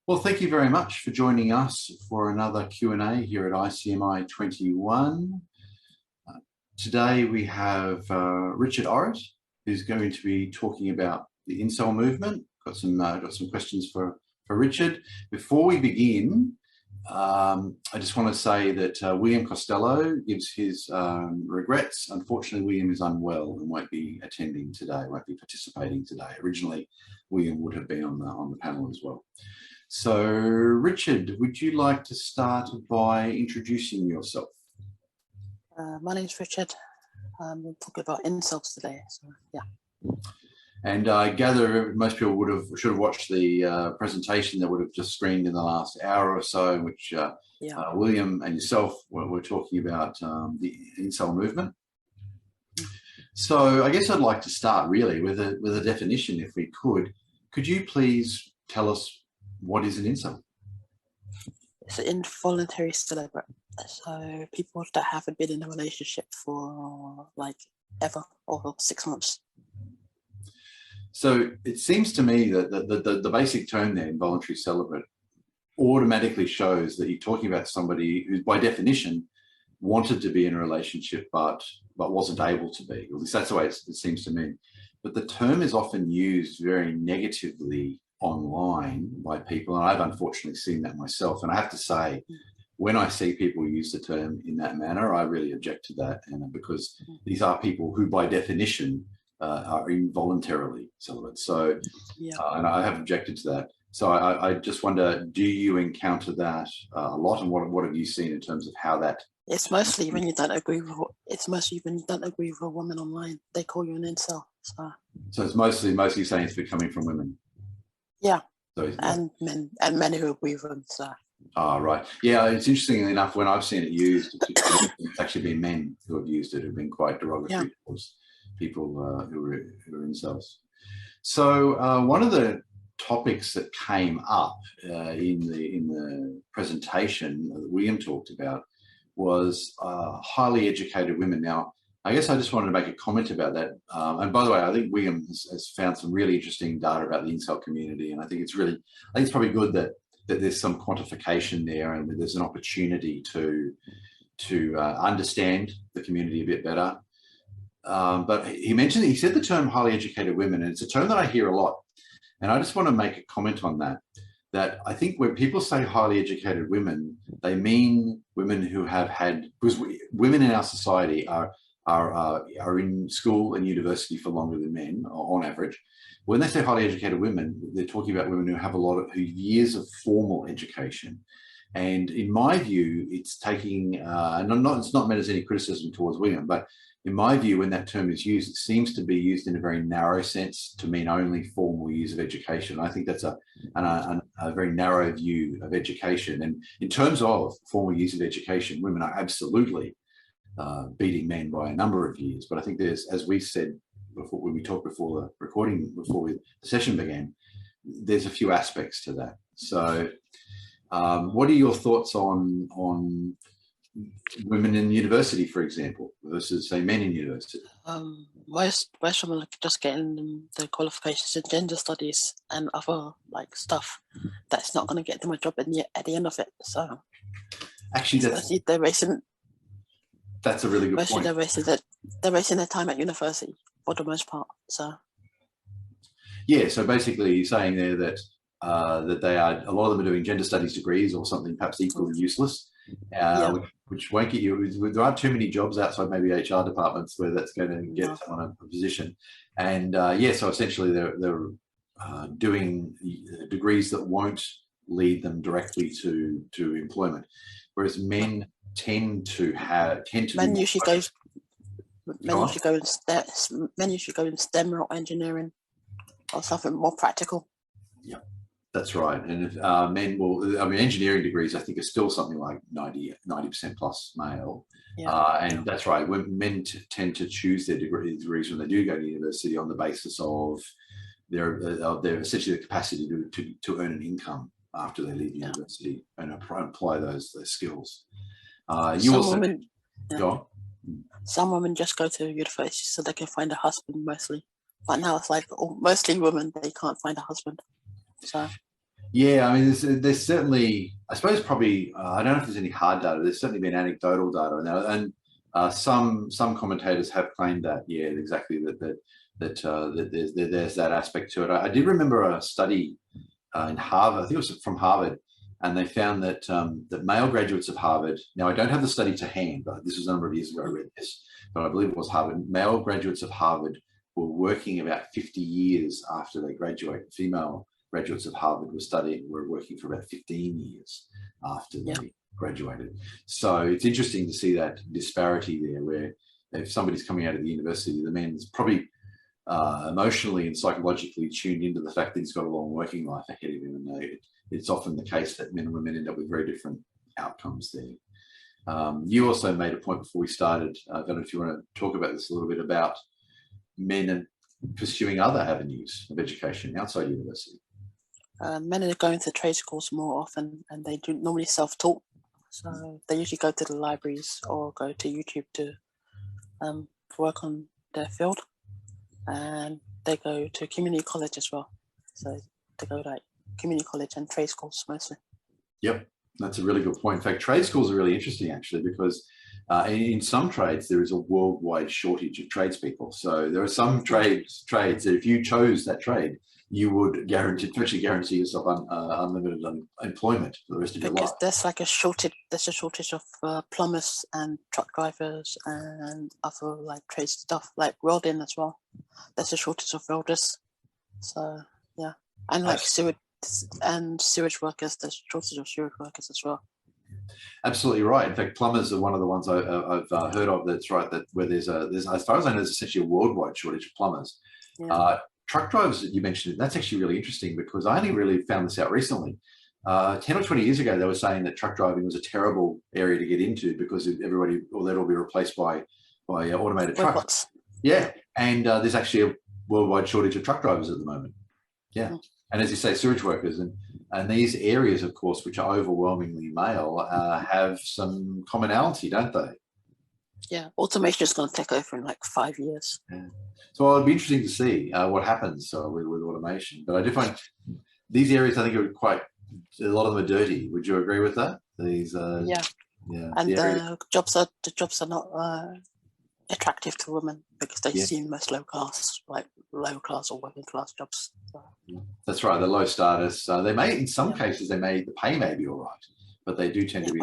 Well, thank you very much for joining us for another Q&A here at ICMI 21. Today we have Richard Orrett, who's going to be talking about the incel movement. Got some questions for Richard. Before we begin, I just want to say that William Costello gives his regrets. Unfortunately, William is unwell and won't be attending today, won't be participating today. Originally, William would have been on the panel as well. So, Richard, would you like to start by introducing yourself? My name's Richard. We'll talk about incels today. So, yeah. And I gather most people should have watched the presentation that would have just screened in the last hour or so, in which William and yourself were talking about the incel movement. So I guess I'd like to start really with a definition, if we could. Could you please tell us what is an incel? It's an involuntary celibate. So people that haven't been in a relationship for like ever or 6 months. So it seems to me that the basic term there, involuntary celibate, automatically shows that you're talking about somebody who, by definition, wanted to be in a relationship but wasn't able to be. At least that's the way it seems to me. But the term is often used very negatively online by people, and I've unfortunately seen that myself. And I have to say, when I see people use the term in that manner, I really object to that, and because these are people who, by definition, are involuntarily celibate. So, and I have objected to that. So I just wonder, do you encounter that a lot, and what have you seen in terms of how that? It's mostly when you don't agree with. It's mostly when you don't agree with a woman online, they call you an incel. So it's mostly saying it's coming from women. Yeah, so and men who agree with them. So. Oh, right. Yeah, it's interesting enough, when I've seen it used, it's actually been men who have used it, who've been quite derogatory towards people who are incels. So one of the topics that came up in the presentation that William talked about was highly educated women. Now, I guess I just wanted to make a comment about that. And by the way, I think William has found some really interesting data about the incel community, and I think it's probably good that there's some quantification there, and that there's an opportunity to understand the community a bit better. But he said the term highly educated women, and it's a term that I hear a lot. And I just want to make a comment on that I think when people say highly educated women, they mean women who have had, because women in our society are in school and university for longer than men on average. When they say highly educated women, they're talking about women who have a lot of years of formal education. And in my view, it's taking, it's not meant as any criticism towards William, but in my view, when that term is used, it seems to be used in a very narrow sense to mean only formal years of education. I think that's a very narrow view of education. And in terms of formal years of education, women are absolutely beating men by a number of years. But I think there's, as we said before, when we talked before the recording, the session began, there's a few aspects to that. So what are your thoughts on women in university, for example, versus, say, men in university? Most women are just getting the qualifications in gender studies and other stuff that's not going to get them a job at the end of it. So actually, that's a really good point. They're wasting their time at university for the most part. So yeah, so basically you're saying there that they are, a lot of them are doing gender studies degrees or something perhaps equally useless, which won't get you. There aren't too many jobs outside maybe HR departments where that's going to get someone a position. And so essentially they're doing degrees that won't lead them directly to employment, whereas men tend to men usually go in STEM or engineering or something more practical. Yeah, that's right. And if, men will, engineering degrees I think are still something like 90% plus male. And that's right. When men tend to choose their degrees when they do go to university on the basis of their essentially the capacity to earn an income after they leave university and apply those skills. Some women just go to university so they can find a husband mostly. But now it's mostly women, they can't find a husband. So Yeah, I mean, there's certainly, I suppose, probably, I don't know if there's any hard data. There's certainly been anecdotal data, and some commentators have claimed that, yeah, exactly that there's that aspect to it. I did remember a study in Harvard, I think it was from Harvard, and they found that that male graduates of Harvard. Now, I don't have the study to hand, but this was a number of years ago I read this, but I believe it was Harvard. Male graduates of Harvard were working about 50 years after they graduate. Female graduates of Harvard were working for about 15 years after they graduated. So it's interesting to see that disparity there, where if somebody's coming out of the university, the men's probably emotionally and psychologically tuned into the fact that he's got a long working life ahead of him, and it's often the case that men and women end up with very different outcomes there. You also made a point before we started, I don't know if you want to talk about this a little bit, about men and pursuing other avenues of education outside university. Men are going to trade schools more often, and they do normally self-taught. So they usually go to the libraries or go to YouTube to work on their field, and they go to community college as well. So they go like community college and trade schools mostly. Yep, that's a really good point. In fact, trade schools are really interesting actually, because in some trades there is a worldwide shortage of tradespeople. So there are some trades that if you chose that trade, you would virtually guarantee yourself unlimited employment for the rest of your life. Because there's like a shortage. There's a shortage of plumbers and truck drivers and other like trade stuff, like welding as well. There's a shortage of welders. So yeah, and like sewage workers. There's a shortage of sewage workers as well. Absolutely right. In fact, plumbers are one of the ones I've heard of. That's right. That where there's as far as I know, there's essentially a worldwide shortage of plumbers. Yeah. Truck drivers that you mentioned, that's actually really interesting, because I only really found this out recently. 10 or 20 years ago, they were saying that truck driving was a terrible area to get into because they'd all be replaced by automated trucks. Yeah, and there's actually a worldwide shortage of truck drivers at the moment. Yeah, and as you say, sewage workers and these areas, of course, which are overwhelmingly male, have some commonality, don't they? Yeah, automation is going to take over in like 5 years. Yeah. So it'll be interesting to see what happens with automation. But I do find these areas, I think, are a lot of them are dirty. Would you agree with that? These, yeah, and the jobs are not attractive to women because they seem most low class or working class jobs. So. That's right. They're low status. They may, in some cases, the pay may be all right, but they do tend to be.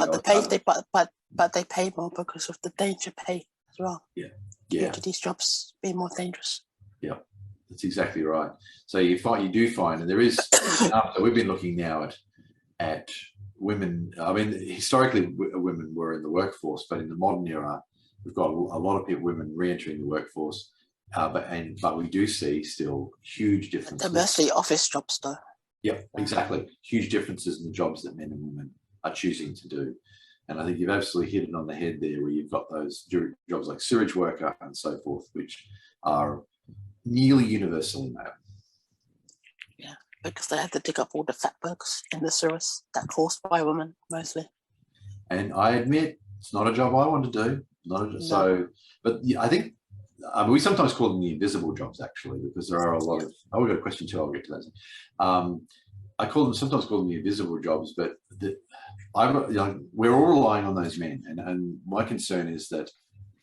But they pay more because of the danger pay as well. Yeah. Due to these jobs being more dangerous. Yeah, that's exactly right. So you do find, and there is. We've been looking now at women. I mean, historically, women were in the workforce, but in the modern era, we've got a lot of women re-entering the workforce. But we do see still huge differences. They're mostly office jobs, though. Yeah, exactly. Huge differences in the jobs that men and women are choosing to do. And I think you've absolutely hit it on the head there, where you've got those jobs like sewage worker and so forth, which are nearly universally male. Yeah, because they have to dig up all the fat bugs in the sewers that are caused by women mostly. And I admit, it's not a job I want to do. But I think we sometimes call them the invisible jobs, actually, because there are a lot of. We've got a question too. I'll get to that. I sometimes call them the invisible jobs, but we're all relying on those men, and my concern is that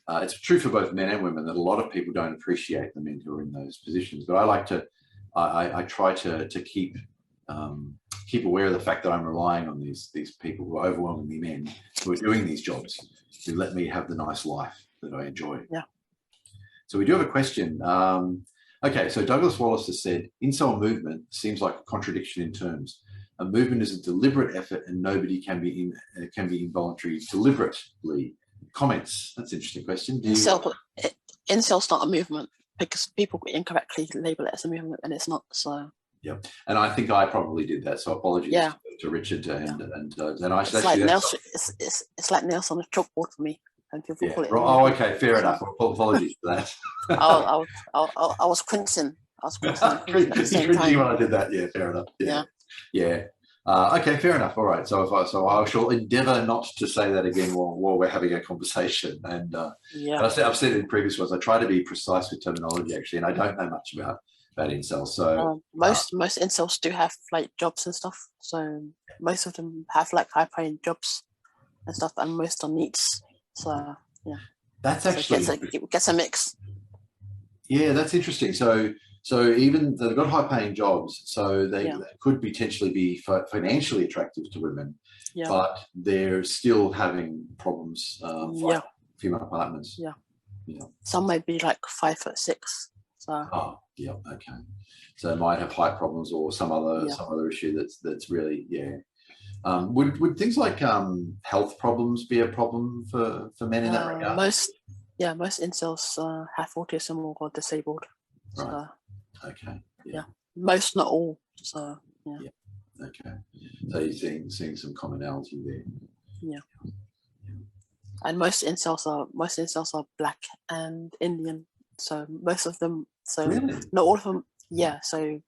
it's true for both men and women that a lot of people don't appreciate the men who are in those positions. But I try to keep aware of the fact that I'm relying on these people who are overwhelmingly men who are doing these jobs to let me have the nice life that I enjoy. Yeah. So we do have a question. Okay, so Douglas Wallace has said, incel movement seems like a contradiction in terms. A movement is a deliberate effort and nobody can be involuntary deliberately. Comments? That's an interesting question. Incel's not a movement because people incorrectly label it as a movement and it's not. So. Yeah, and I think I probably did that. So apologies to Richard and I should it's like nails on a chalkboard for me. And people call it. Oh, okay, fair enough. Apologies for that. I was cringing. Cringing when I did that. Yeah, fair enough. Yeah. Okay, fair enough. All right. So I shall endeavour not to say that again while we're having a conversation. And I've said it in previous ones. I try to be precise with terminology actually, and I don't know much about incels. So most incels do have like jobs and stuff. So most of them have like high paying jobs and stuff, and most are neats. So yeah, that's so actually it gets a mix. Yeah, that's interesting. So even they've got high paying jobs, so they could potentially be financially attractive to women, but they're still having problems finding female partners. Yeah. Yeah. Some may be like 5'6". So. Oh, yeah. Okay. So they might have height problems or some other issue that's really Would things like health problems be a problem for men in that regard? Most incels have autism or are disabled. Right. So, okay. Yeah. Most, not all. So yeah. Okay. So you're seeing some commonality there. Yeah. And most incels are Black and Indian. So most of them. So really? not all of them. Yeah. So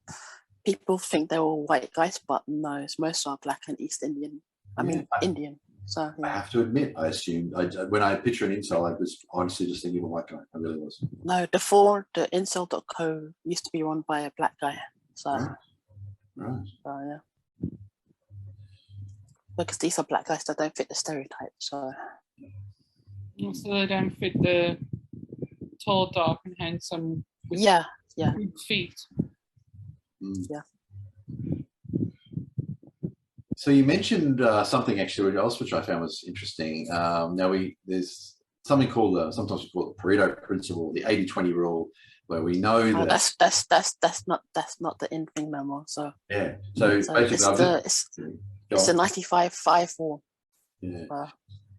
people think they're all white guys, but no, most are Black and East Indian. I mean Indian. So I have to admit, I assumed when I picture an incel, I was honestly just thinking of a white guy. I really was. No, before the incel.co used to be run by a Black guy. So right. So yeah. Because these are Black guys that don't fit the stereotype. So they don't fit the tall, dark, and handsome. Yeah. Big feet. Yeah. So you mentioned something actually else which I found was interesting. There's something called sometimes we call it the Pareto principle, the 80-20 rule, where we know that that's not the in thing no more. So yeah. So basically, it's a 95-5-4. Yeah.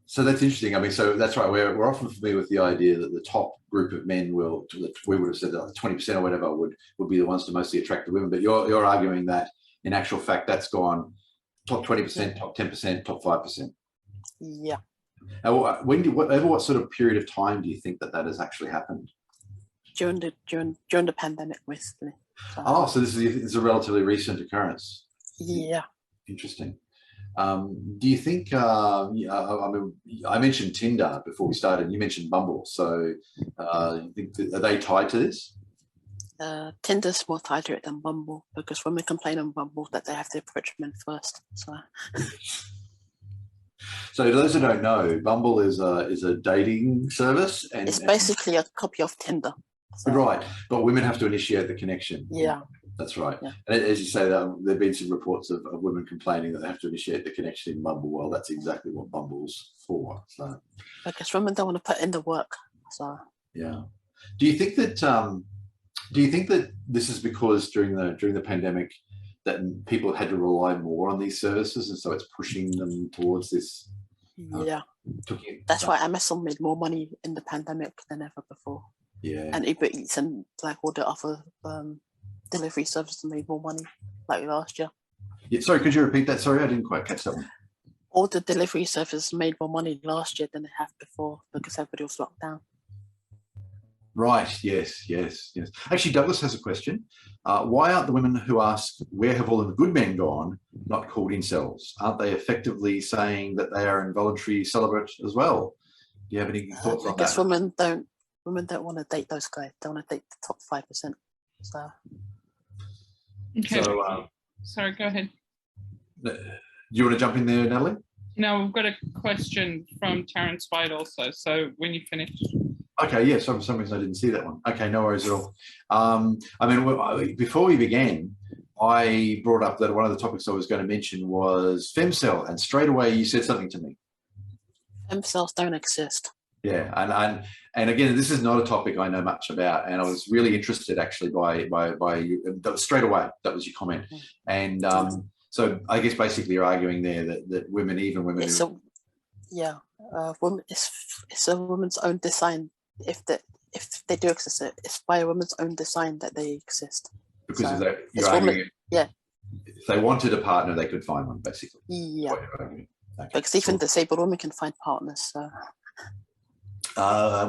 So that's interesting. I mean, so that's right. We're often familiar with the idea that the top group of men we would have said that 20% or whatever would be the ones to mostly attract the women. But you're arguing that in actual fact that's gone top 20%, top 10%, top 5%. Yeah. Over what sort of period of time do you think that has actually happened? During the pandemic, basically. So this is a relatively recent occurrence. Yeah. Interesting. Do you think? I mean, I mentioned Tinder before we started. You mentioned Bumble. So, are they tied to this? Tinder's more tied to it than Bumble because women complain on Bumble that they have to approach men first. So, those who don't know, Bumble is a dating service, and it's basically a copy of Tinder. So. Right, but women have to initiate the connection. Yeah. That's right. Yeah. And as you say, there have been some reports of women complaining that they have to initiate the connection in Bumble. Well, that's exactly what Bumble's for. So, because women don't want to put in the work. So yeah. Do you think that this is because during the pandemic that people had to rely more on these services, and so it's pushing them towards this? Yeah. That's why Amazon made more money in the pandemic than ever before. Yeah. And Uber Eats and like all the other delivery services made more money like last year. Yeah, sorry, could you repeat that? Sorry, I didn't quite catch that one. All the delivery services made more money last year than they have before because everybody was locked down. Right, yes. Actually, Douglas has a question. Why aren't the women who ask, where have all of the good men gone, not called incels? Aren't they effectively saying that they are involuntary celibate as well? Do you have any thoughts on that? I guess women don't want to date those guys. They want to date the top 5%. So. Okay. So, sorry, go ahead. Do you want to jump in there, Natalie? No, we've got a question from Terence White also. So when you finish. Okay, yeah, for some reason I didn't see that one. Okay, no worries at all. I mean, before we began, I brought up that one of the topics I was going to mention was femcel, and straight away you said something to me. Femcells don't exist. Yeah, and again, this is not a topic I know much about, and I was really interested actually by you. That was straight away. That was your comment, and so I guess basically you're arguing there that women. It's a woman's own design. If they do exist, it's by a woman's own design that they exist. Because so you're arguing, if they wanted a partner, they could find one, basically. Yeah. Okay. Because even disabled women can find partners. So.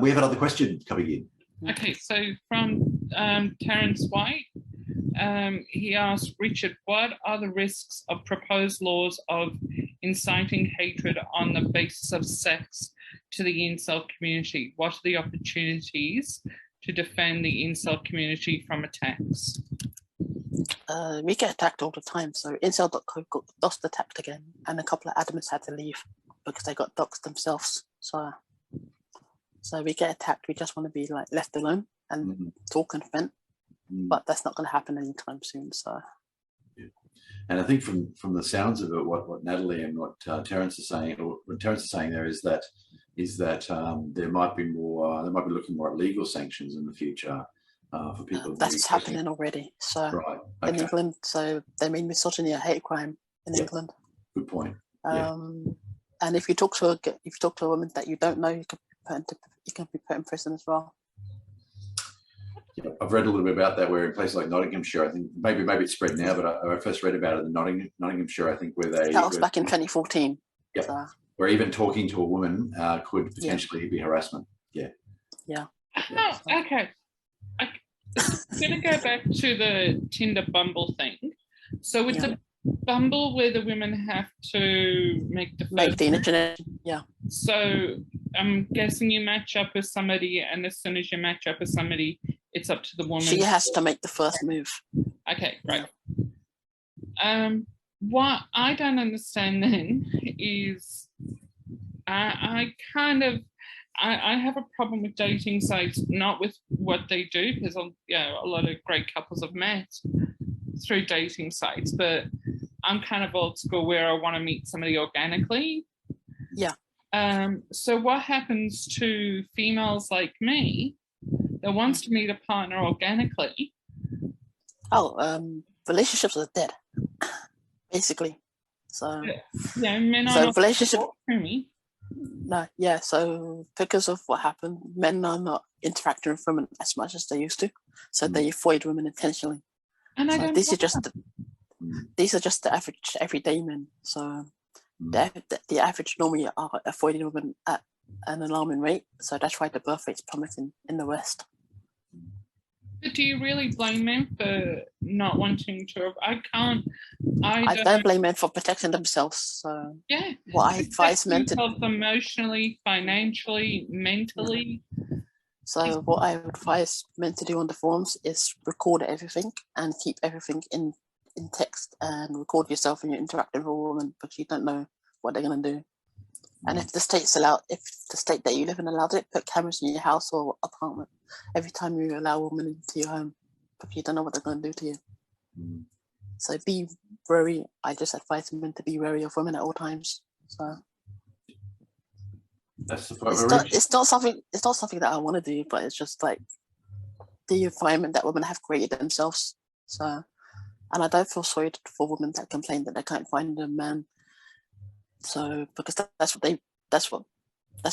We have another question coming in. Okay, so from Terence White, he asked, Richard, what are the risks of proposed laws of inciting hatred on the basis of sex to the incel community? What are the opportunities to defend the incel community from attacks? We get attacked all the time. So incel.co got DOS attacked again, and a couple of admins had to leave because they got doxed themselves. So we get attacked. We just want to be like left alone and talk and vent, but that's not going to happen anytime soon. So. Yeah. And I think from the sounds of it, what Natalie and what Terence is saying, or what Terence is saying there is that there might be more. They might be looking more at legal sanctions in the future for people. That's happening already. So right. In England, so they mean misogyny a hate crime in England. Good point. And if you talk to a woman that you don't know, you can be put in prison as well. Yeah, I've read a little bit about that. Where in places like Nottinghamshire, I think maybe it's spread now, but I first read about it in Nottinghamshire. I think where that was back in 2014. Yeah. So. Where even talking to a woman could potentially be harassment. Yeah. Yeah. Oh, okay. I'm going to go back to the Tinder Bumble thing. So with the Bumble where the women have to make the internet. Yeah. So I'm guessing you match up with somebody, and as soon as you match up with somebody, it's up to the woman. She has to make the first move. Okay, great. What I don't understand then is I have a problem with dating sites, not with what they do, because a lot of great couples have met through dating sites, but I'm kind of old school where I want to meet somebody organically. Yeah. So what happens to females like me that wants to meet a partner organically? Relationships are dead, basically. So men are not relationship. Me. No, yeah. So because of what happened, men are not interacting with women as much as they used to. So they avoid women intentionally. And so these are just the average everyday men. So the average normally are avoiding women at an alarming rate. So that's why the birth rate's plummeting in the West. But do you really blame men for not wanting to? I don't blame men for protecting themselves. So what I advise men to do, emotionally, financially, mentally. So what I would advise men to do on the forums is record everything and keep everything in text, and record yourself when you're interacting with a woman, because you don't know what they're going to do. And if the state that you live in allowed it, put cameras in your house or apartment every time you allow a woman into your home, because you don't know what they're going to do to you. So be wary. I just advise men to be wary of women at all times. So that's the it's not something that I want to do, but it's just like the environment that women have created themselves. So, and I don't feel sorry for women that complain that they can't find a man. So because that's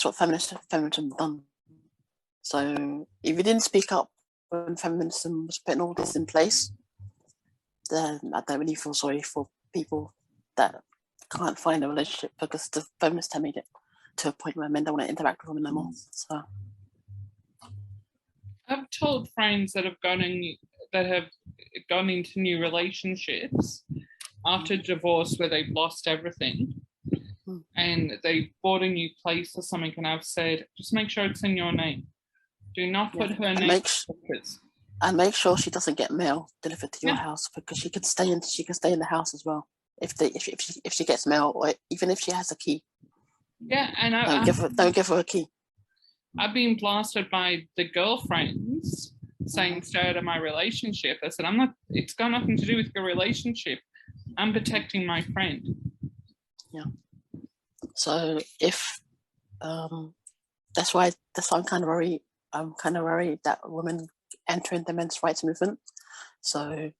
what feminism done. So if you didn't speak up when feminism was putting all this in place, then I don't really feel sorry for people that can't find a relationship, because the feminists have made it to a point where men don't want to interact with women no more. So I've told friends that have gone into new relationships after divorce where they've lost everything and they bought a new place or something, and I've said, just make sure it's in your name. Do not put her name. And make sure she doesn't get mail delivered to your house, because she can stay in the house as well if she gets mail, or even if she has a key. Yeah, and don't give her a key. I've been blasted by the girlfriends saying stay out of my relationship. I said, it's got nothing to do with your relationship. I'm protecting my friend. Yeah. So if that's why I'm kind of worried. I'm kind of worried that women entering the men's rights movement. So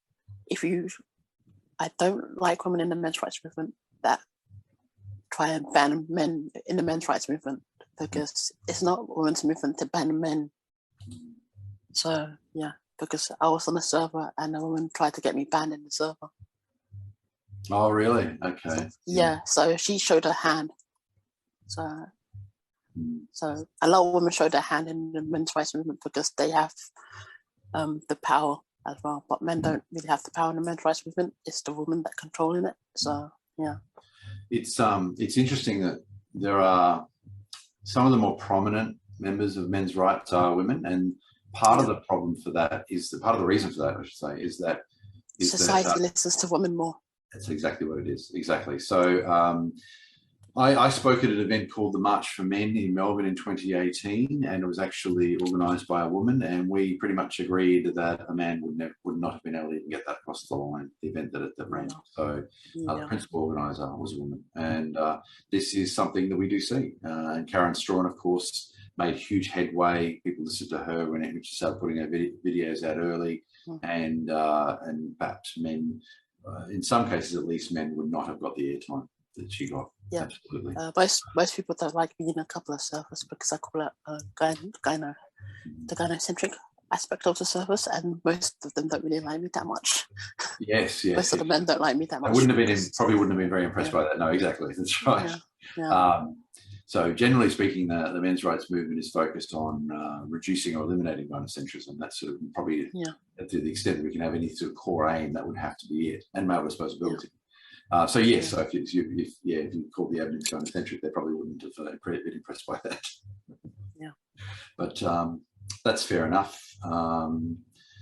I don't like women in the men's rights movement that try and ban men in the men's rights movement, because it's not women's movement to ban men. So yeah, because I was on a server and a woman tried to get me banned in the server. Oh really? Okay. Yeah, so she showed her hand. So a lot of women show their hand in the men's rights movement because they have the power as well. But men don't really have the power in the men's rights movement. It's the women that controlling it. So yeah. It's interesting that there are some of the more prominent members of men's rights are women, and part of the problem for that is part of the reason for that, I should say, is that society listens to women more. That's exactly what it is. Exactly. So I spoke at an event called the March for Men in Melbourne in 2018, and it was actually organised by a woman, and we pretty much agreed that a man would not have been able to even get that across the line, the event that ran. So the principal organiser was a woman, and this is something that we do see. And Karen Strawn, of course, made huge headway. People listened to her when she started putting her videos out early, and perhaps men, in some cases at least, men would not have got the airtime that she got. Yeah, absolutely. Most people don't like being a couple of surfers because I call it the gynocentric aspect of the surface, and most of them don't really like me that much. Yes. Most of the men don't like me that much. Probably wouldn't have been very impressed by that. No, exactly. That's right. So generally speaking, the men's rights movement is focused on reducing or eliminating gynocentrism. That's sort of probably to the extent that we can have any sort of core aim, that would have to be it, and male responsibility. So yes, so if you called the evidence gynocentric, they probably wouldn't have been impressed by that. Yeah. But that's fair enough.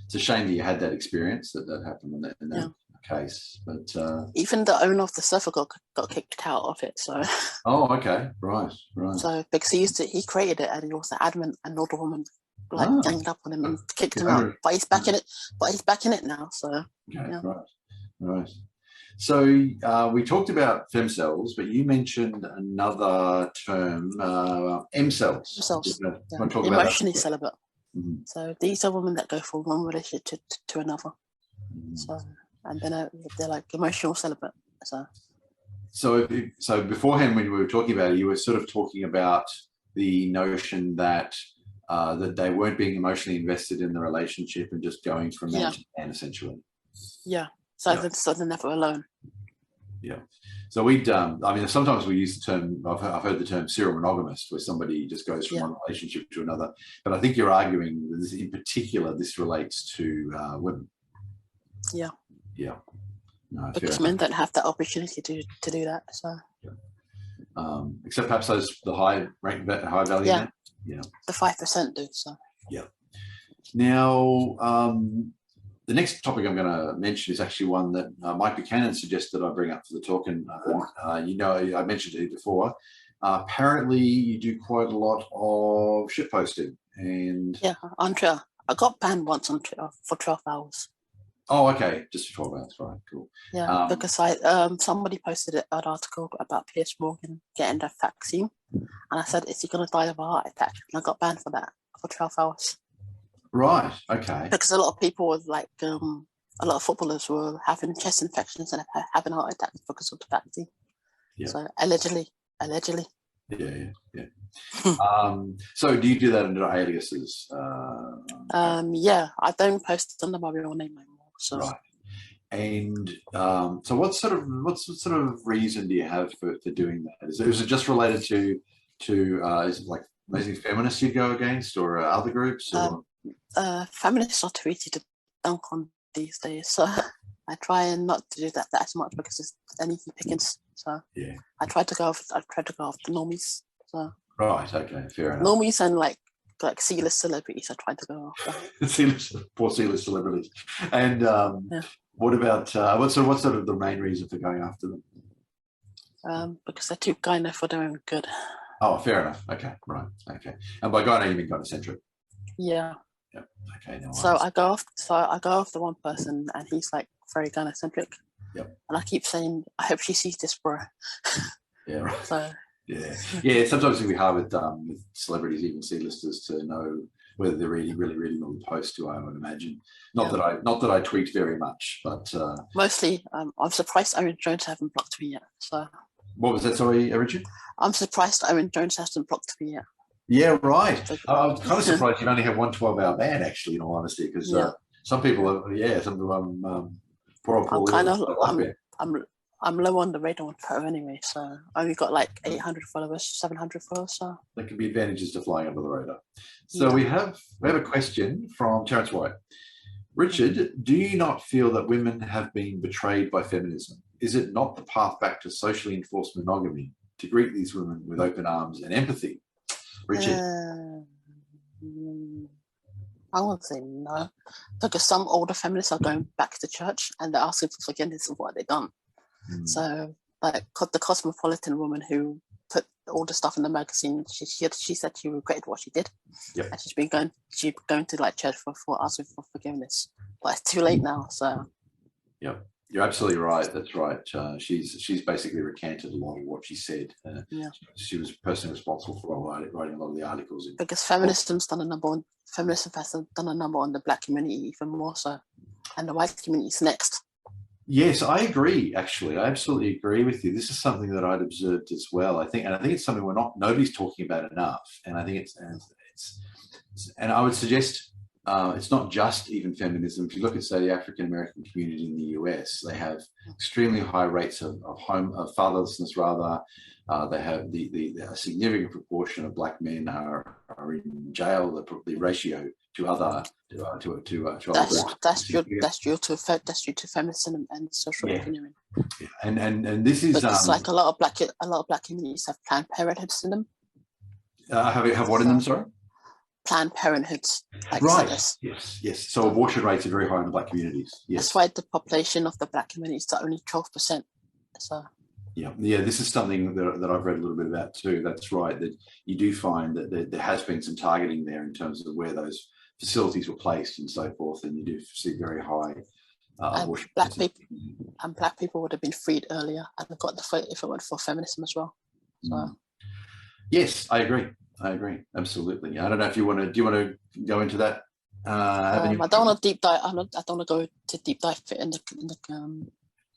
It's a shame that you had that experience that happened in that case. But even the owner of the surfer got kicked out of it. So. Oh, okay, right. So because he created it, and he was adamant, and older woman ganged up on him and kicked him out. But he's back in it. But he's back in it now. So. Okay, right. So we talked about fem cells, but you mentioned another term, M cells. Emotionally celibate. Mm-hmm. So these are women that go from one relationship to another. Mm-hmm. So, and then they're like emotional celibate. So beforehand, when we were talking about it, you were sort of talking about the notion that that they weren't being emotionally invested in the relationship and just going from man to man, essentially. Yeah. So they're never alone. Yeah. So sometimes we use the term, I've heard the term serial monogamist, where somebody just goes from one relationship to another. But I think you're arguing that in particular, this relates to women. Yeah. Yeah. No, because men don't have that opportunity to do that. So. Yeah. Except perhaps the high value men. Yeah. The 5% do so. Yeah. Now, the next topic I'm going to mention is actually one that Mike Buchanan suggested I bring up for the talk, and I mentioned it before. Apparently, you do quite a lot of shit posting, and on Twitter. I got banned once on Twitter for 12 hours. Oh, okay, just for 12 hours, right? Cool. Yeah, because somebody posted an article about Piers Morgan getting the vaccine, and I said, "Is he going to die of a heart attack?" And I got banned for that for 12 hours. Right. Okay. Because a lot of people were like, a lot of footballers were having chest infections and having heart attacks because of the vaccine. Yeah. So allegedly. Yeah. So do you do that under aliases? I don't post under my real name anymore. So. Right. And so what sort of reason do you have for doing that? Is it just related to is it like Amazing Feminists you go against, or other groups? Or? Feminists are too easy to dunk on these days, so I try and not to do that as much because it's an easy pickings. So I try to go off the normies. So okay, fair enough. Normies and like C-list celebrities, I try to go after. Poor C-list celebrities. And what about what's sort of the main reason for going after them? Because they're too gyno for their own good. Oh, fair enough. Okay, right. Okay, and by gyno you mean gynocentric? Yeah. Yeah. Okay. No, so I go after one person, and he's like very gynocentric. Yep. And I keep saying, I hope she sees this, bro. Yeah. Right. So. Yeah. Sometimes it can be hard with celebrities, even C-listers, to know whether they're really on the post. I would imagine. Not that I tweet very much, but mostly. I'm surprised Owen Jones haven't blocked me yet. So. What was that? Sorry, Richard. I'm surprised Owen Jones hasn't blocked me yet. Yeah, right. I was kind of surprised you've only had one 12-hour ban, actually, in all honesty, because some people are, poor old Paul. I'm low on the radar on Twitter anyway, so I only got like 800 followers, 700 followers. So there can be advantages to flying under the radar. So we have a question from Terence White. Richard, do you not feel that women have been betrayed by feminism? Is it not the path back to socially enforced monogamy to greet these women with open arms and empathy? Richard? I would say no, because some older feminists are going back to church and they're asking for forgiveness of what they've done. So, like the Cosmopolitan woman who put all the stuff in the magazine, she said she regretted what she did, and she's going to like church for asking for forgiveness, but it's too late now. So, you're absolutely right. That's right. She's basically recanted a lot of what she said. She was personally responsible for writing a lot of the articles. Because feminism has done a number on the black community even more so, and the white community is next. Yes, I agree. Actually, I absolutely agree with you. This is something that I'd observed as well. I think it's something nobody's talking about enough. And I think and I would suggest it's not just even feminism. If you look at, say, the African American community in the US, they have extremely high rates of fatherlessness. Rather, they have a significant proportion of black men are in jail. The ratio to other that's due to feminism and social engineering. And this is because like a lot of black communities have Planned Parenthoods in them. Have what in them? Sorry. Planned Parenthoods, like right? Centers. Yes. So abortion rates are very high in black communities. Yes. That's why the population of the black communities is only 12%. So. Yeah. This is something that I've read a little bit about too. That's right. That you do find that there has been some targeting there in terms of where those facilities were placed and so forth, and you do see very high abortion. Black people would have been freed earlier and got the vote if it weren't for feminism as well. So. Yes, I agree. Absolutely. I don't know if you want to. Do you want to go into that? I don't want to deep dive. I don't want to go to deep dive in the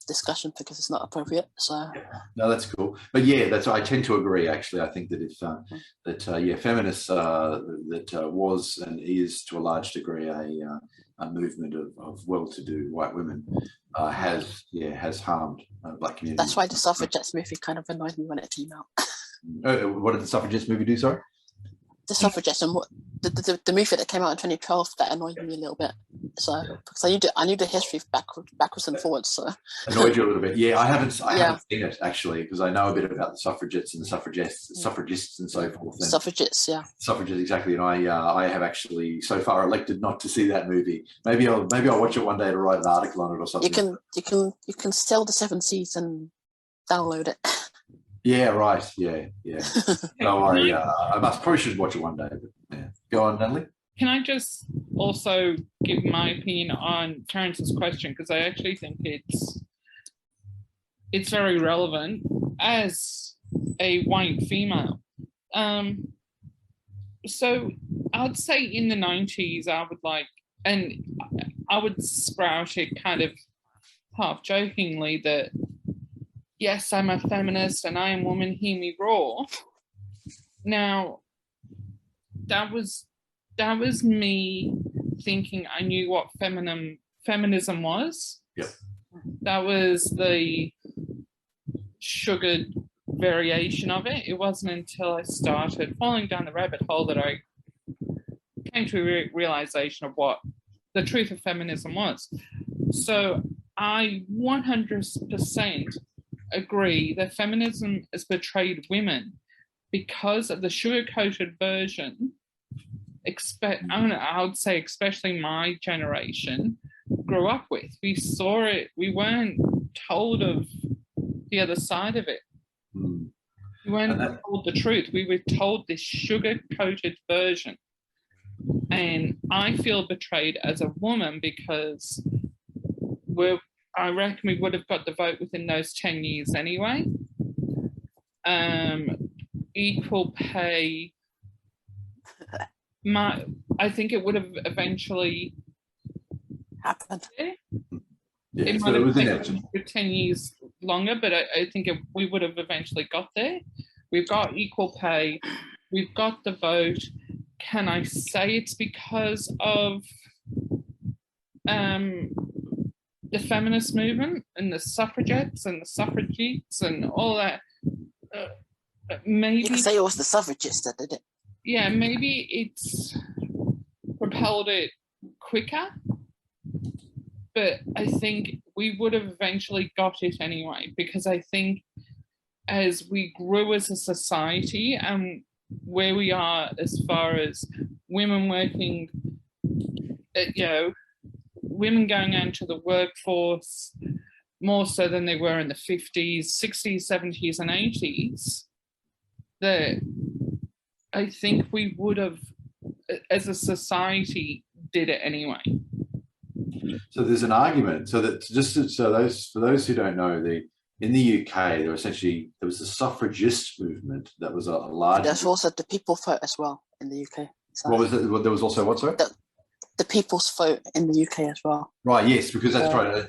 discussion because it's not appropriate. So no, that's cool. But I tend to agree. Actually, I think that if feminists was and is to a large degree a movement of well-to-do white women has harmed black communities. That's why the suffragettes movie kind of annoyed me when it came out. What did the suffragettes movie do? Sorry. The suffragettes and the movie that came out in 2012 that annoyed me a little bit. So because I knew the history backwards and forwards. So annoyed you a little bit. Yeah, I haven't seen it actually because I know a bit about the suffragettes and the suffragists and so forth. And suffragettes, suffragettes exactly. And I have actually so far elected not to see that movie. Maybe I'll watch it one day to write an article on it or something. You can sell the 7 Seas and download it. Yeah, right. Yeah. No, I probably should watch it one day. But go on, Natalie. Can I just also give my opinion on Terence's question because I actually think it's very relevant as a white female. So I'd say in the 90s I would sprout it kind of half jokingly that. Yes, I'm a feminist and I am woman, hear me roar. Now, that was me thinking I knew what feminism was. Yeah. That was the sugared variation of it. It wasn't until I started falling down the rabbit hole that I came to a realization of what the truth of feminism was. So I 100% agree that feminism has betrayed women because of the sugar-coated version. I would say especially my generation grew up with. We saw it. We weren't told of the other side of it. We weren't told the truth. We were told this sugar-coated version. And I feel betrayed as a woman because I reckon we would have got the vote within those 10 years anyway. Equal pay. I think it would have eventually happened. It might have taken for 10 years longer, but I think we would have eventually got there. We've got equal pay. We've got the vote. Can I say it's because of the feminist movement and the suffragettes and the suffragettes and all that? Maybe you can say it was the suffragists that did it. Yeah, maybe it's propelled it quicker, but I think we would have eventually got it anyway, because I think as we grew as a society and where we are as far as women working women going out into the workforce more so than they were in the 50s, 60s, 70s, and 80s, that I think we would have, as a society, did it anyway. So there's an argument. So that for those who don't know, in the UK there was the suffragist movement that was a large. There's also the people's vote as well in the UK. So what was it? There was also what, sorry? The people's vote in the UK as well. Right, yes, because that's right.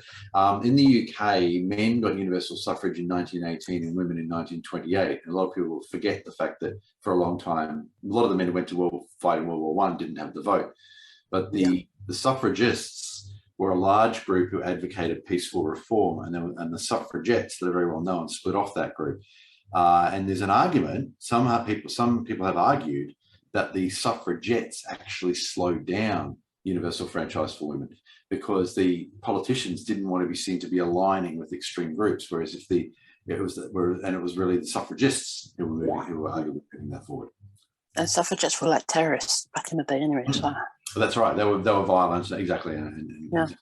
In the UK, men got universal suffrage in 1918 and women in 1928. And a lot of people forget the fact that for a long time, a lot of the men who went to fight in World War I didn't have the vote. But the suffragists were a large group who advocated peaceful reform, and the suffragettes, that are very well known, split off that group. And there's an argument, some people have argued that the suffragettes actually slowed down universal franchise for women because the politicians didn't want to be seen to be aligning with extreme groups, whereas it was really the suffragists who were arguably putting that forward. And suffragettes were like terrorists back in the day anyway. So. That's right. They were violent, exactly. And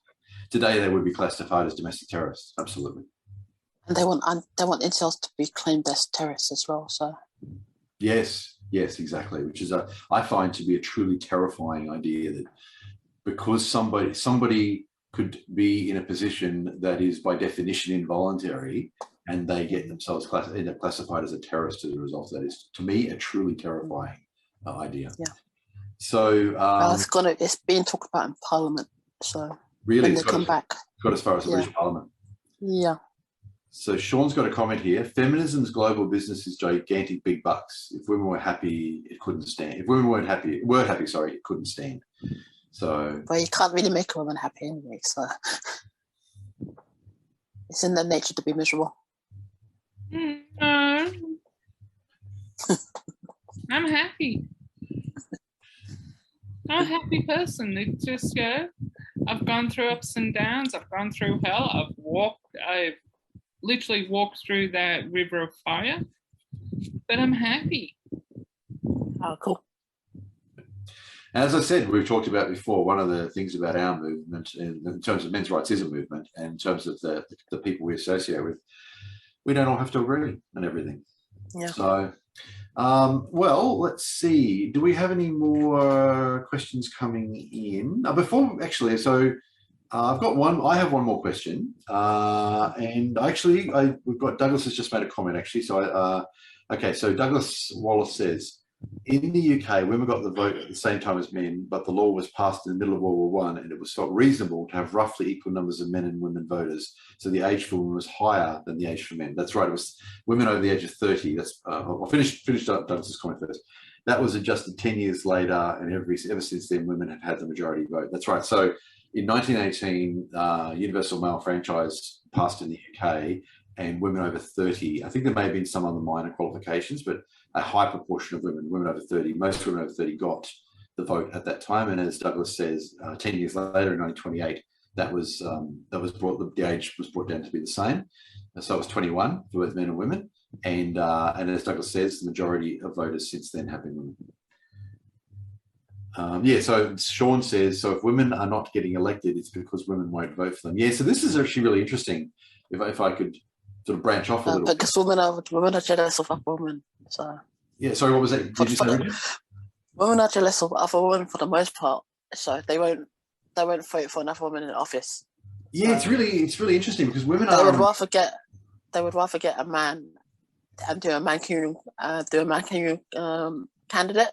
today they would be classified as domestic terrorists, absolutely. And they want incels to be claimed as terrorists as well. So yes, exactly. Which is I find to be a truly terrifying idea, that because somebody could be in a position that is by definition involuntary, and they get themselves classified as a terrorist as a result of that, is to me a truly terrifying idea. Yeah. So it's being talked about in Parliament. So really, when they come back, got as far as the British Parliament. Yeah. So Sean's got a comment here. Feminism's global business is gigantic big bucks. If women were happy, it couldn't stand. If women weren't happy, it couldn't stand. So, well, you can't really make a woman happy anyway. So it's in their nature to be miserable. I'm happy. I'm a happy person. It's just I've gone through ups and downs. I've gone through hell. I've literally walked through that river of fire, but I'm happy. Oh, cool. As I said, we've talked about before, one of the things about our movement in terms of men's rights is a movement, and in terms of the people we associate with, we don't all have to agree on everything. Yeah. So, well, let's see. Do we have any more questions coming in? I've got one. I have one more question, and we've got Douglas has just made a comment actually. So, so Douglas Wallace says, in the UK, women got the vote at the same time as men, but the law was passed in the middle of World War I, and it was felt reasonable to have roughly equal numbers of men and women voters. So the age for women was higher than the age for men. That's right. It was women over the age of 30. That's I'll finish Douglas's comment first. That was adjusted 10 years later, and ever since then, women have had the majority vote. That's right. So in 1918, universal male franchise passed in the UK, and women over 30, I think there may have been some other minor qualifications, but a high proportion of women over 30, most women over 30 got the vote at that time. And as Douglas says, 10 years later in 1928, the age was brought down to be the same. So it was 21 for both men and women. And as Douglas says, the majority of voters since then have been women. So Sean says, so if women are not getting elected, it's because women won't vote for them. Yeah, so this is actually really interesting. If I could sort of branch off a little. Because women are jealous of other women. So yeah, sorry, what was that? Did you say Richard? Women are jealous of other women for the most part, so they won't vote for another woman in office. Yeah, it's really interesting because women would rather get a man and do a mancunian candidate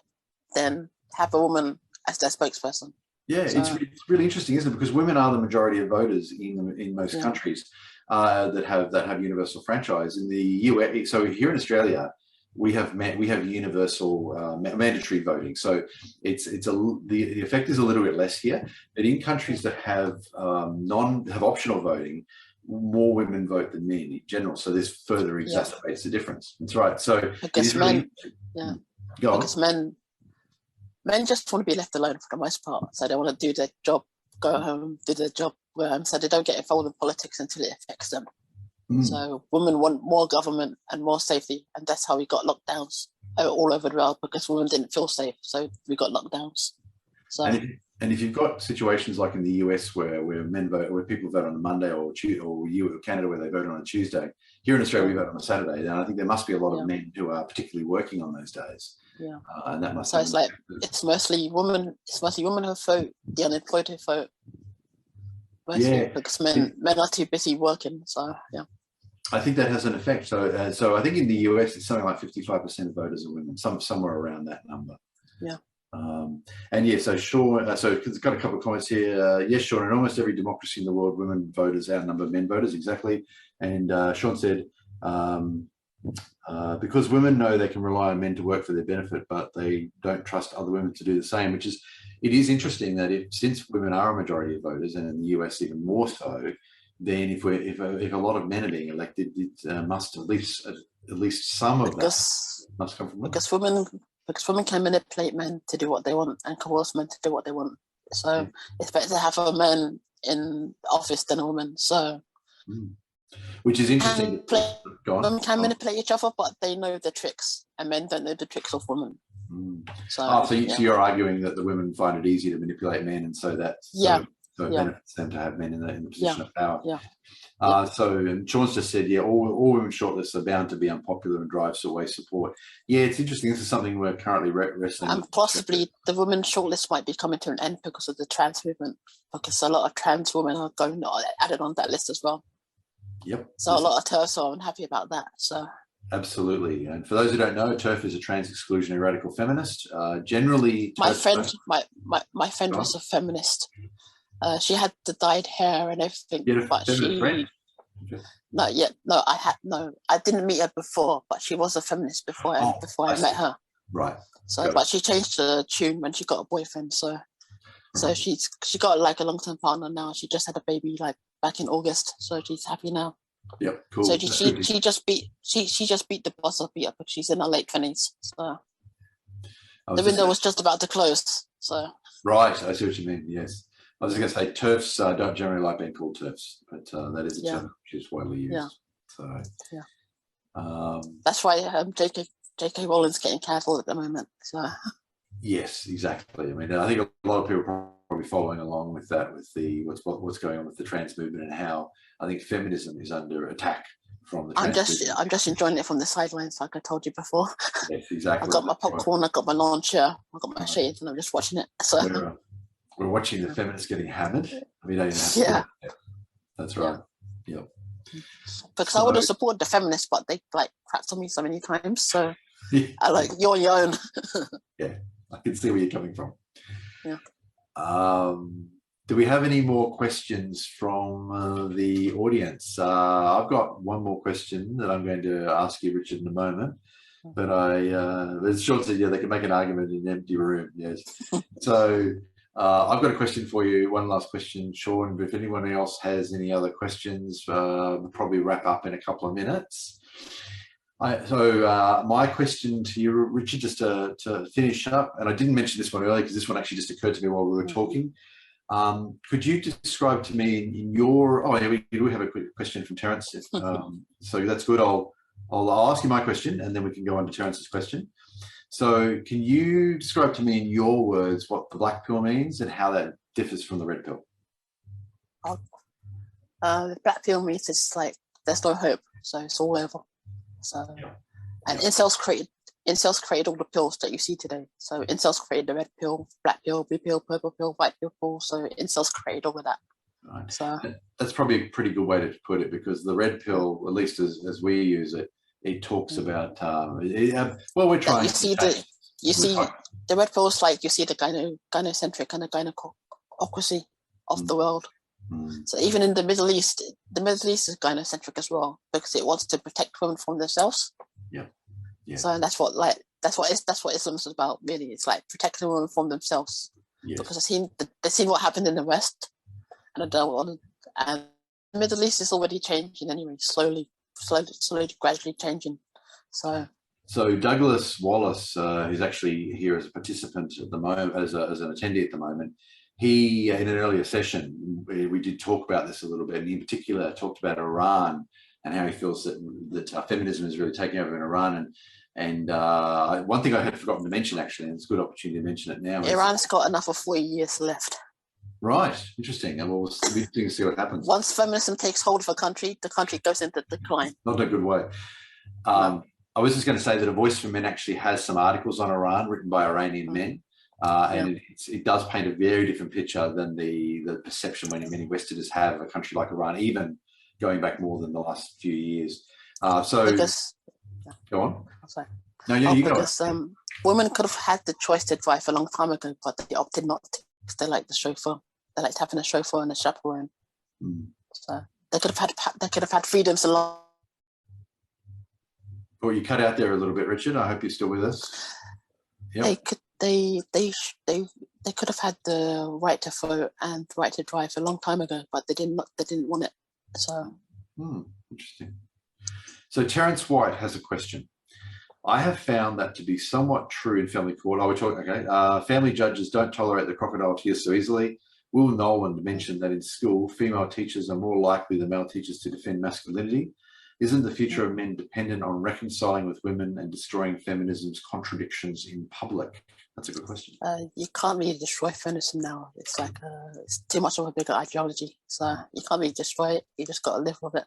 than have a woman as their spokesperson. Yeah, so, it's really interesting, isn't it? Because women are the majority of voters in most countries that have universal franchise. In the US, so here in Australia, we have universal mandatory voting. So the effect is a little bit less here. But in countries that have optional voting, more women vote than men in general. So this further exacerbates the difference. That's right. So because men just want to be left alone for the most part. So they want to do their job, go home, do their job, so they don't get involved in politics until it affects them. So women want more government and more safety, and that's how we got lockdowns all over the world, because women didn't feel safe, so we got lockdowns. So and And if you've got situations like in the US where men vote, where people vote on a Monday, or Canada where they vote on a Tuesday, here in Australia we vote on a Saturday, then I think there must be a lot of men who are particularly working on those days. Yeah. And that must. So it's like it's mostly women. It's mostly women who vote. The unemployed who vote. Mostly because men are too busy working. So yeah. I think that has an effect. So I think in the US it's something like 55% of voters are women. Somewhere around that number. Yeah. And yeah, so Sean, so it's got a couple of comments here. Yes, Sean, in almost every democracy in the world, women voters outnumber men voters, exactly. And Sean said, because women know they can rely on men to work for their benefit, but they don't trust other women to do the same, it is interesting that since women are a majority of voters, and in the US even more so, then if a lot of men are being elected, it must at least some of that must come from women. Because women can manipulate men to do what they want and coerce men to do what they want. So it's better to have a man in office than a woman. So, which is interesting. Women can manipulate each other, but they know the tricks, and men don't know the tricks of women. So you're arguing that the women find it easy to manipulate men, and so that it benefits them to have men in the position of power. So Sean's just said, all women shortlists are bound to be unpopular and drive away support. Yeah, it's interesting. This is something we're currently wrestling with. And possibly the women shortlist might be coming to an end because of the trans movement, because a lot of trans women are going added on that list as well. Yep. So a lot of TERFs are unhappy about that. So absolutely. And for those who don't know, TERF is a trans exclusionary radical feminist. Generally, my friend was a feminist. She had the dyed hair and everything, but not yet. No, I didn't meet her before, but she was a feminist before I met her. Right. So, but she changed the tune when she got a boyfriend. So she got like a long-term partner now. She just had a baby like back in August, so she's happy now. Yep, cool. So she just beat the boss up, but she's in her late 20s. So the window was just about to close. So right, I see what you mean. Yes. I was going to say TERFs don't generally like being called TERFs, but that is a term which is widely used. Yeah. So that's why J.K. Rowling's getting cancelled at the moment. So yes, exactly. I mean, I think a lot of people are probably following along with that, with the what's going on with the trans movement, and how I think feminism is under attack from the trans movement. I'm just enjoying it from the sidelines, like I told you before. Yes, exactly. I got my popcorn, I got my lawn chair, I got my shades, and I'm just watching it. So. We're watching the feminists getting hammered. I mean, that's right. Yeah. Because I would have supported the feminists, but they like crapped on me so many times. So I like, you're on your own. Yeah, I can see where you're coming from. Yeah. Do we have any more questions from the audience? I've got one more question that I'm going to ask you, Richard, in a moment. But as Sean said, they can make an argument in an empty room. Yes. So. I've got a question for you. One last question, Sean. If anyone else has any other questions, we'll probably wrap up in a couple of minutes. My question to you, Richard, just to finish up, and I didn't mention this one earlier because this one actually just occurred to me while we were talking. Could you describe to me in your... Oh, yeah, we do have a quick question from Terence. So that's good. I'll ask you my question, and then we can go on to Terence's question. So can you describe to me in your words what the black pill means and how that differs from the red pill? The black pill means it's like there's no hope, so it's all over. So, and incels created all the pills that you see today. So incels created the red pill, black pill, blue pill, purple pill, white pill. So incels created all of that. Right. So that's probably a pretty good way to put it, because the red pill, at least as we use it, it talks about we're trying. You see the red pills, like you see the gynocentric and the gynocracy of the world. So even in the Middle East is gynocentric as well, because it wants to protect women from themselves. Yeah. So that's what Islam is about, really. It's like protecting women from themselves. Yes. Because they've seen what happened in the West, and the Middle East is already changing anyway, slowly, gradually changing. So Douglas Wallace, who's actually here as a participant at the moment, as an attendee at the moment, he, in an earlier session, we did talk about this a little bit, and in particular talked about Iran and how he feels that feminism is really taking over in Iran, And one thing I had forgotten to mention, actually, and it's a good opportunity to mention it now. Iran's got another 40 years left. Right, interesting. And we'll be interesting to see what happens. Once feminism takes hold of a country, the country goes into decline. Not in a good way. No. I was just going to say that A Voice for Men actually has some articles on Iran written by Iranian men. And it does paint a very different picture than the perception many Westerners have of a country like Iran, even going back more than the last few years. Because, go on. Sorry. No, yeah, you go. Because women could have had the choice to drive a long time ago, but they opted not to because they like the chauffeur. They liked having a chauffeur and a chaperone. So they could have had freedoms a lot. Oh, you cut out there a little bit, Richard. I hope you're still with us. Yep. They could have had the right to vote and the right to drive a long time ago, but they didn't want it. So interesting. So Terence White has a question. I have found that to be somewhat true in family court. We're talking, okay. Family judges don't tolerate the crocodile tears so easily. Will Nolan mentioned that in school, female teachers are more likely than male teachers to defend masculinity. Isn't the future of men dependent on reconciling with women and destroying feminism's contradictions in public? That's a good question. You can't really destroy feminism now. It's like it's too much of a bigger ideology. So you can't really destroy it. You just got to live with it.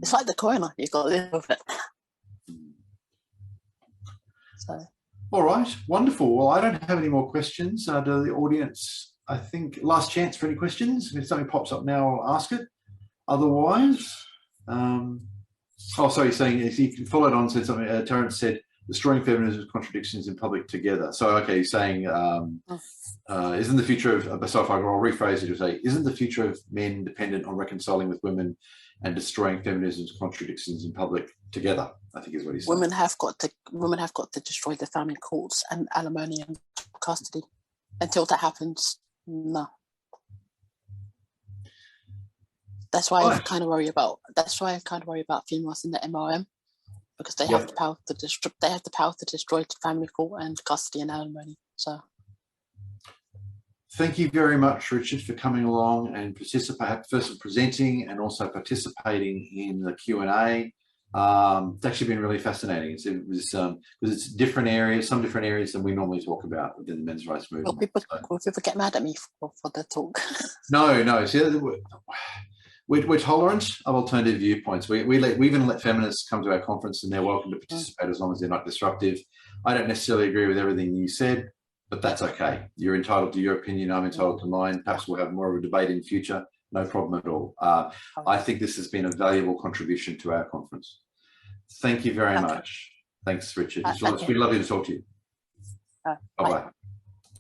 It's like the corona. You got to live with it. So. All right, wonderful. Well, I don't have any more questions. To the audience, I think last chance for any questions. If something pops up now, I'll ask it. Otherwise, sorry, saying if you followed on, said something. Terence said, destroying feminism's contradictions in public together. So, okay, saying, isn't the future of, so if I'll rephrase it to say, isn't the future of men dependent on reconciling with women and destroying feminism's contradictions in public together? I think is what he said. Women have got to destroy the family courts and alimony and custody. Until that happens, no. That's why I kind of worry about. That's why I kind of worry about females in the MRM, because they have the power to destroy. They have the power to destroy the family court and custody and alimony. So. Thank you very much, Richard, for coming along and first presenting and also participating in the Q&A. It's actually been really fascinating. It was because it's different areas, some different areas than we normally talk about within the men's rights movement. Will people get mad at me for the talk? No. See, we're tolerant of alternative viewpoints. We even let feminists come to our conference and they're welcome to participate as long as they're not disruptive. I don't necessarily agree with everything you said, but that's okay. You're entitled to your opinion. I'm entitled to mine. Perhaps we'll have more of a debate in future. No problem at all. I think this has been a valuable contribution to our conference. Thank you very much. Thanks, Richard. It's been lovely to talk to you. Bye-bye.